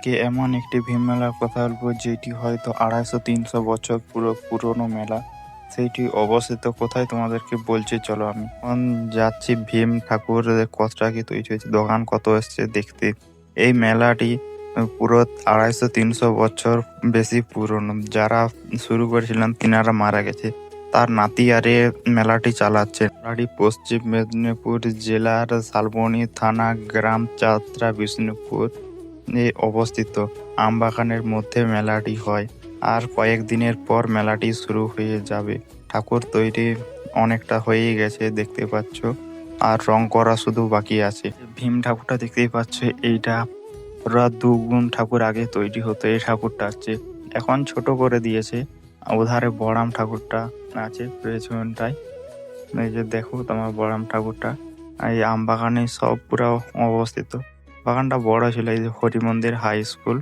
আজকে এমন একটি ভীম মেলার কথা বলবো যেটি হয়তো 250-300 বছর পুরনো মেলা। সেইটি অবস্থিত কোথায় তোমাদেরকে বলছি, চলো। আমি এখন যাচ্ছি ভীম ঠাকুর কতটা কি তৈরি হয়েছে, দোকান কত এসছে দেখতে। এই মেলাটি পুরো 250-300 বছর বেশি পুরনো। যারা শুরু করেছিলেন তিনারা মারা গেছে, তার নাতি আরে মেলাটি চালাচ্ছে। মেলাটি পশ্চিম মেদিনীপুর জেলার শালবনী থানা, গ্রাম চাত্রা, বিষ্ণুপুর অবস্থিত। আমবাগানের মধ্যে মেলাটি হয়, আর কয়েকদিনের পর মেলাটি শুরু হয়ে যাবে। ঠাকুর তৈরি অনেকটা হয়ে গেছে দেখতে পাচ্ছ, আর রং করা শুধু বাকি আছে। ভীম ঠাকুরটা দেখতেই পাচ্ছ, এইটা পুরা দুগুণ ঠাকুর আগে তৈরি হতো। এই ঠাকুরটা আছে, এখন ছোট করে দিয়েছে। ওধারে বড়াম ঠাকুরটা আছে পেছনটায়, এই যে দেখো তোমার বড়াম ঠাকুরটা। এই আমবাগানে সব পুরো অবস্থিত। বাগানটা বড় ছিল, এই যে হরি মন্দির হাই স্কুল।